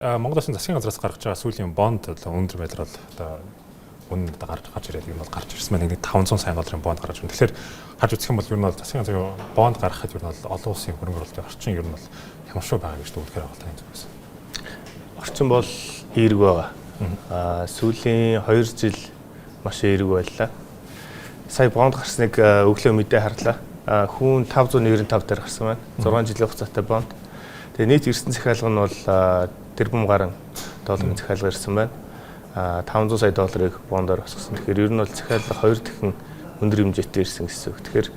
Монголын засгийн газраас гаргаж байгаа сүүлийн бонд өндөр байдлаар одоо үнэ гарч ирээд юм бол гарч ирсэн маань нэг 500 сая долларын бонд гаргаж байна. Тэгэхээр харж үзэх юм бол ер нь бол засгийн газрын бонд гаргахад ер нь бол олон улсын хөрөнгө оруулалтын орчин ер нь бол ямар шүү байгаа гэж төвлөхөр байгаа юм зүгээс. Орчин бол эерэг байгаа. Сүүлийн 2 жил маш эерэг байлаа. Сая бонд гарсныг өглөө мэдээ харлаа. Хүн 595 дээр гарсан байна. 6 жилийн хугацаатай бонд. Тэгээ нийт эрсдэн захиалга нь бол тэрбум гаруй долларын захиалга ирсэн байна. 500 сая долларыг бондоор босгосон. Тэгэхээр ер нь бол захиалга 2 дахин өндөр хэмжээтэй ирсэн гэсэн үг. Тэгэхээр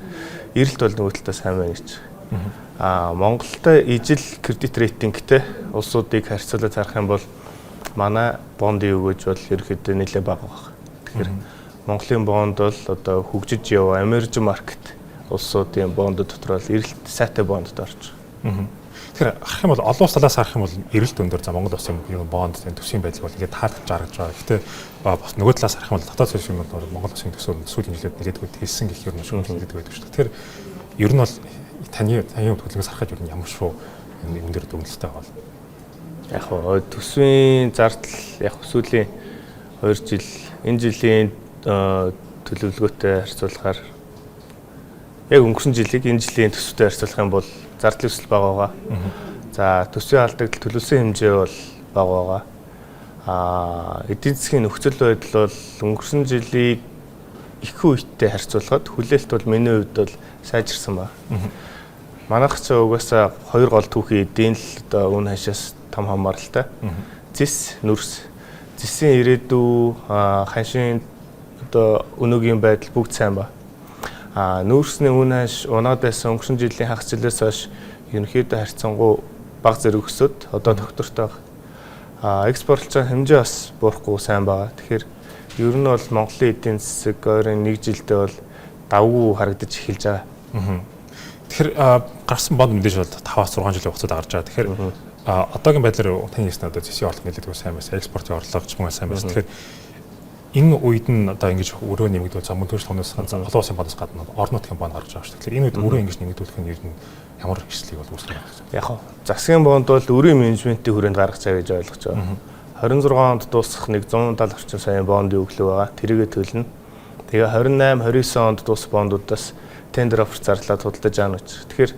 эрэлт бол нөгөө талаас сайн байна гэж. Монголд ижил кредит рейтингтэй улсуудыг харьцуулаад харах юм бол манай бондын өгөөж бол ерөөхдөө нэлээд бага байна. Тэгэхээр Монголын бонд бол одоо хөгжиж яваа emerging market улсуудын бондод дотор бол эрэлт сайтай бондод орж байгаа. Тэгэхээр харах юм бол олон улс талаас харах юм бол эрэлт өндөр за Монгол улсын юм бонд төсвийн байдлыг бол ингээд таалж гаргаж байгаа. Гэхдээ бас нөгөө талаас харах юм бол дотоод төсвийн бол Монгол улсын төсөв сүүлийн жилүүд нэлээдгүй хэлсэн гэх юм шиг нэлээдгүй байдаг шүү дээ. Тэгэхээр ер нь бол таны хөдөлгөөс харахад ер нь ямар шүү өндөр дүгнэлттэй бол. Яг хоо төсвийн зардал яг сүүлийн 2 жил энэ жилийн төлөвлөгөөтэй харьцуулахаар яг өнгөрсөн жилийг энэ жилийн төсөвтэй харьцуулах юм бол зардлын өсөлт бага байгаа. За төсвийн алдагдал төлөвлөсөн хэмжээ бол бага байгаа. Эдийн засгийн нөхцөл байдал бол өнгөрсөн жилийг их үедтэй харьцуулахад хүлээлт бол миний хувьд бол сайжирсан байна. Манайх ч угаасаа 2 гол түүхийн эдийн л одоо үн хашаас том хамааралтай. Зис, нүрс, зисийн ирээдүй, ханшийн одоо өнөөгийн байдал бүгд сайн байна. Нүүрсний үн хаш унаад байсан өнгөрсөн жилийн хагас жилээс хойш ерөнхийдөө харьцангуй бага зэрэг өсөд одоо доктортой байгаа. Экспортлын хэмжээ бас буурахгүй сайн байгаа. Тэгэхээр ер нь бол Монголын эдийн засаг ойрын 1 жилдээ бол давгүй харагдаж эхэлж байгаа. Тэгэхээр гарсан бонд мэдээж бол 5-6 жилийн хугацаанд гарч байгаа. Тэгэхээр одоогийн байдлаар таны хэлснээр одоо зэсийн орлого нэлээдгүй сайн байсан, экспортын орлого ч мөн сайн байсан. Тэгэхээр энэ үед нь одоо ингэж өрөө нэмэгдүүл за мөн төрш томноос олон улсын боноос гадна орон нутгийн бонд гарч байгаа шүү. Тэгэхээр энэ үед өрөө ингэж нэмэгдүүлэх нь ер нь ямар хэрэгслийг бол үүсгэж байгаа юм. Яг хоо засгийн бонд бол өрийн менежментийн хүрээнд гаргаж байгаа гэж ойлгож байгаа. 26 онд дуусах нэг 170 орчим саяын бондын өглөө байгаа. Тэрийгэ төлнө. Тэгээ 28, 29 онд дуусах бондуудаас тендер офер зарлаад худалдаж байгаа нь. Тэгэхээр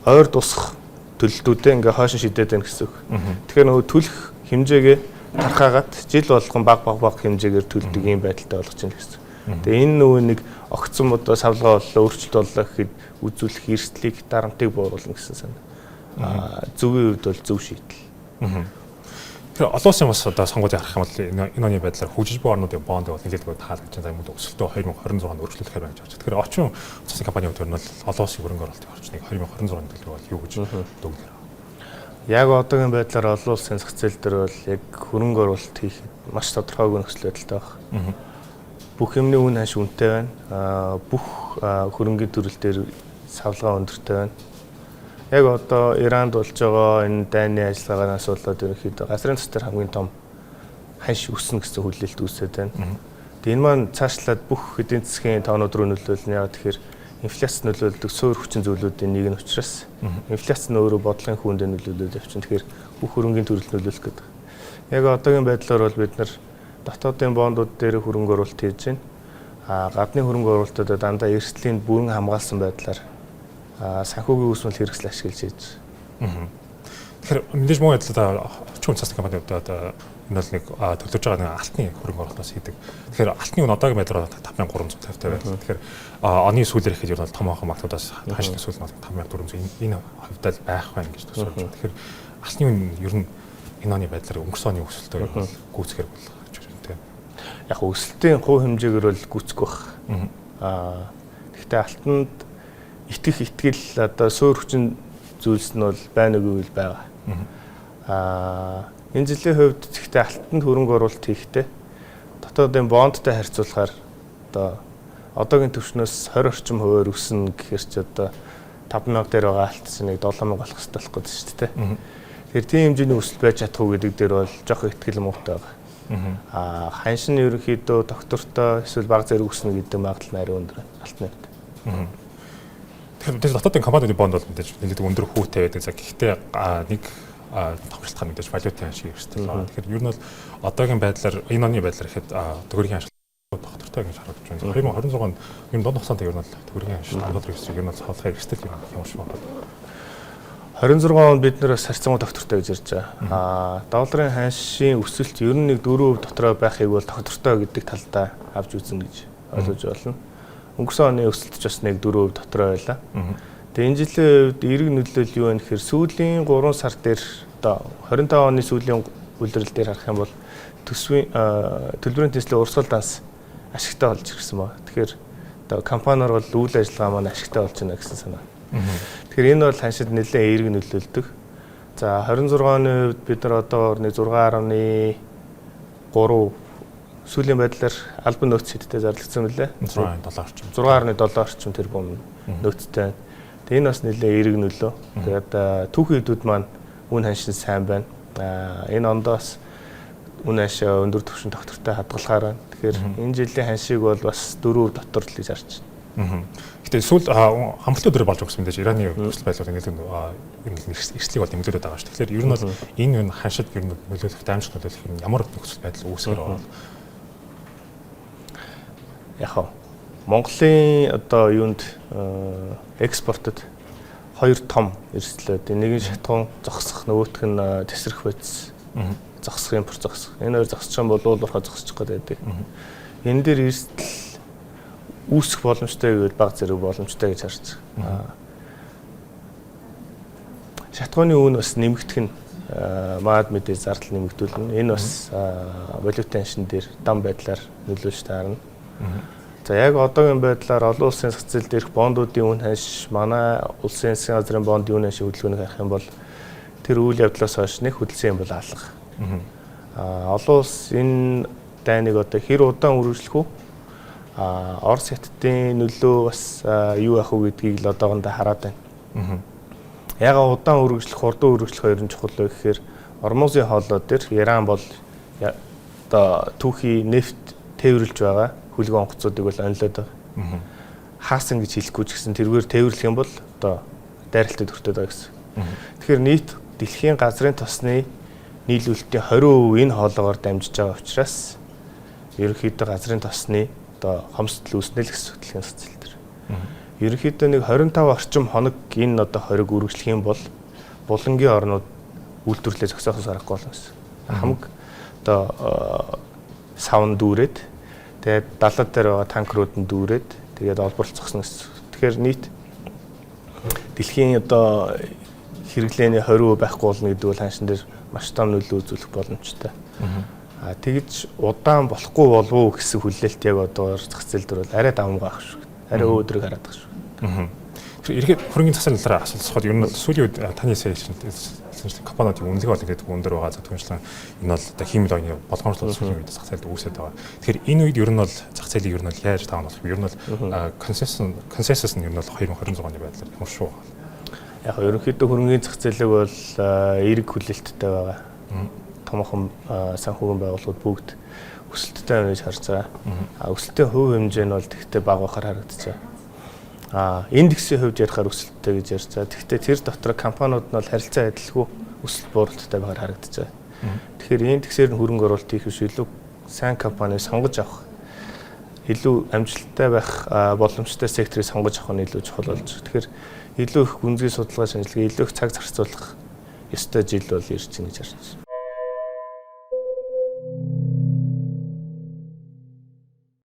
ойр дуусах төлөлтүүдээ ингээ хойшин шидэд байна гэсэн үг. Тэгэхээр нөгөө төлөх хэмжээгээ тархаагаад жил болгон баг хэмжээгээр төлдөг юм байдалтай болгож байна гэсэн. Тэгээ энэ нөгөө нэг огцсон одоо савлгаа боллоо өөрчлөлт боллоо гэхэд үзүүлэх эрсдлийг дарамтыг бууруулна гэсэн санаа. Зөвийн хувьд бол зөв шийдэл. Тэгэхээр олон улсын бас одоо сонгуулийг харах юм бол энэ оны байдлаар хөгжиж буй орнуудын бонд бол нэлээдгүй таалагдж байгаа юм уу өсөлтөө 2026-нд өргөжлүүлэхээр байж байгаа. Тэгэхээр очин засгийн компани хувьд нь бол олон улсын хөрөнгө оруулалтын орчныг 2026-нд төлөв бол юу гэж дүгнэх вэ? Яг одоогийн байдлаар олон улсын зах зээл дээр бол яг хөрөнгө оруулалт хийхэд маш тодорхойгүй нөхцөл байдалтай байна. Бүх юмны үн хаш үнэтэй байна. Бүх хөрөнгөний төрөл дээр савлгаа өндөртэй байна. Яг одоо Иранд болж байгаа энэ дайны ажиллагаараас болоод ерөнхийдөө газрын төс дээр хамгийн том ханш өснө гэсэн хүлээлт үүсээд байна. Тэгээ энэ маань цаашлаад бүх эдийн засгийн тоонууд руу нөлөөлнө. Яг тэгэхээр инфляц нөлөөлдөг суурь хүчин зүйлүүдийн нэг нь учраас инфляц нь өөрөө бодлогын хүнд нөлөөлөд явчихна. Тэгэхээр бүх хөрөнгөний төрөлд нөлөөлөх гэдэг. Яг одоогийн байдлаар бол бид нар дотоодын бондууд дээр хөрөнгө оруулалт хийж байна. Гадны хөрөнгө оруулалтуудад дандаа эрсдлийн бүрэн хамгаалсан байдлаар санхүүгийн үүсмэл хэрэгсэл ашиглаж хийж байна. Тэгэхээр мэдээж мөн адилхан орчин засгийн компаниуд одоо энэ бол нэг төлөвлөж байгаа нэг алтны хөрөнгө оруулалтаас хийдэг. Тэгэхээр алтны үн одоогийн байдлаар 5350 тавтай байна. Тэгэхээр оны сүүлээр ихэд ер нь том хаан магтуудаас хашны сүүл нь 5400 энэ хувьдаа байх байна гэж төсөөлж байна. Тэгэхээр алтны үн ер нь энэ оны байдлаар өнгөрсөн оны өсөлтөөр гүйцэхээр бол гэж байна. Яг өсөлтийн хувь хэмжээгээр бол гүйцэх бах. Гэхдээ алтанд итгэх итгэл одоо суурь хүчин зүйлс нь бол байна уу гэвэл байгаа. Энэ жилийн хувьд гэхдээ алтанд хөрөнгө оруулалт хийхдээ дотоодын бондтой харьцуулахаар одоо одоогийн түвшнөөс 20 орчим хувиар өснө гэхээр ч одоо 5000 дээр байгаа алт чинь нэг 7000 болох хэрэгтэй болох гэдэг шүү дээ. Тэгэхээр тийм хэмжээний өсөлт байж чадах уу гэдэг дээр бол жоох ихтгэл муутай байгаа. Ханш нь ерөнхийдөө доктортой эсвэл бага зэрэг өснө гэдэг магадлал нарийн өндөр алтны хувьд. Тэгэхээр дотоодын компаниудын бонд бол мэдээж нэлээд өндөр хүүтэй байдаг. За гэхдээ нэг тохиолдох мэдээж валютын ашиг эрсдэл байгаа. Тэгэхээр ер нь бол одоогийн байдлаар энэ оны байдлаар ихэд төгрөгийн ашиг доктортой гэж харагдаж байна. 2026 онд ер нь дунд хугацаанд ер нь бол төгрөгийн ашиг долларын эрсдэл ер нь хаалхаар эрсдэл юм шиг байна. 26 онд бид нэр харьцангуй доктортой гэж ярьж байгаа. Долларын ханшийн өсөлт ер нь нэг 4% дотроо байхыг бол доктортой гэдэг талдаа авч үзнэ гэж ойлгож байна. Өнгөрсөн оны өсөлт ч бас нэг 4% дотроо байлаа. Тэгээ энэ жилийн хувьд эерэг нөлөөлөл юу вэ гэхээр сүүлийн 3 сар дээр одоо 25 оны сүүлийн улирал дээр харах юм бол төсвийн төлбөрийн тэнцлийн урсгал данс ашигтай болж ирсэн байна. Тэгэхээр одоо компаниар бол үйл ажиллагаа маань ашигтай болж байна гэсэн санаа. Тэгэхээр энэ бол ханшид нэлээд эерэг нөлөөлдөг. За 26 оны үед бид нар одоо нэг 6.3 сүүлийн байдлаар албан нөөц хэдтэй зарлагдсан мөлий. 6.7 орчим тэрбум нөөцтэй. Тэгээ энэ бас нэлээд эерэг нөлөө. Тэгээд түүхийн хэдүүд маань үн ханшин сайн байна. Энэ ондоос үн ханшаа өндөр түвшин доктортой хадгалахаар байна. Тэгэхээр энэ жилийн ханшийг бол бас 4% дотор л гэж харж байна. Гэтэ сүүл хамтлагийн өдөр болж өгсөн мэдээж Ираны төсөл байлууд нэлээд эрсдлийг бол нэмэгдүүлээд байгаа шүү. Тэгэхээр ер нь бол энэ ханшид ер нь нөлөөлөх дамжих нөлөөлөх юм ямар нөхцөл байдал үүсгэр байгаа. Яг Монголын одоо юунд экспортод хоёр том эрсдлүүд. Нэг нь шатгуун зогсох, нөгөөх нь тесрэх байц. Зогсох, импорт зогсох. Энэ хоёр зогсчих юм бол уулуурхаа зогсчих гээд байдаг. Энэ дээр эрсдэл үүсэх боломжтой гэвэл бага зэрэг боломжтой гэж харж байгаа. Шатгууны үн бас нэмэгдэх нь маад мэдээ зардал нэмэгдүүлнэ. Энэ бас валютын ханшин дээр дам байдлаар нөлөөлж таарна. За яг одоогийн байдлаар олон улсын зах зээл дээрх бондуудын үн ханш манай улсын засгийн газрын бондын үн ханшийн хөдөлгөөнийг харах юм бол тэр үйл явдлаас хойш нэг хөдөлсөн юм бол алга. Олон улс энэ дайныг одоо хэр удаан үргэлжлэх үү? Орос хятадын нөлөө бас юу ах вэ гэдгийг л одоогондоо хараад байна. Ягаад удаан үргэлжлэх, хурдан үргэлжлэх хоёр нь чухал вэ гэхээр Ормозын хоолой дээр Иран бол одоо түүхий нефт тээвэрлж байгаа хөлгөө онгоцуудыг бол онилоод байгаа. Хаасан гэж хэлэхгүй ч гэсэн тэргээр тээвэрлэх юм бол одоо дайралтад өртөөд байгаа гэсэн. Тэгэхээр нийт дэлхийн газрын тосны нийлүүлэлтийн 20% энэ хоолоогоор дамжиж байгаа учраас ерөнхийдөө газрын тосны одоо хомсдол үүснэ л гэсэн хөтөлбөрийн зах зээл дээр. Ерөнхийдөө нэг 25 орчим хоног энэ одоо хориг үргэлжлэх юм бол булангийн орнууд үйлдвэрлэлээ зогсоохоос аргагүй болно гэсэн. Хамаг одоо савн дүүрээд тэгээд далаад дээр байгаа танкерууд нь дүүрээд тэгээд олборлол зогсно гэсэн. Тэгэхээр нийт дэлхийн одоо хэрэглээний 20% байхгүй болно гэдэг бол ханшин дээр маш том нөлөө үзүүлэх боломжтой. Тэгж удаан болохгүй болов уу гэсэн хүлээлт яг одоо зах зээл дээр бол арай давмгаа ах шүү. Арай өөдрөг хараад байгаа шүү. Ирэхэд хөрөнгөний засгийн талаар асуулцоход ер нь сүүлийн үед таны саяжны компаниудын үнэлгээ бол ингээд өндөр байгаа. За түүнчлэн энэ бол одоо химийн ойны болгоомжлол сүүлийн үед зах зээлд үүсээд байгаа. Тэгэхээр энэ үед ер нь бол зах зээлийг ер нь бол яаж таах болох вэ? Ер нь бол консенсус нь ер нь бол 2026 оны байдлаар ямар шүү? Яг ерөнхийдөө хөрөнгөний зах зээлэг бол эерэг хүлээлттэй байгаа. Томхон санхүүгийн байгууллагууд бүгд өсөлттэй байна гэж харж байгаа. Өсөлтийн хувь хэмжээ нь бол тэгтээ бага байхаар харагдаж байгаа. Индексийн хувьд ярихаар өсөлттэй гэж ярьж байгаа. Тэгтээ тэр дотор компаниуд нь бол харилцаа адилгүй өсөлт бууралттай байхаар харагдаж байгаа. Тэгэхээр индексээр нь хөрөнгө оруулалт хийх биш илүү сайн компани сонгож авах, илүү амжилттай байх боломжтой секторыг сонгож авах нь илүү чухал болж байгаа. Тэгэхээр илүү их гүнзгий судалгаа шинжилгээ, илүү их цаг зарцуулах ёстой жил бол ирж байна гэж харж байна.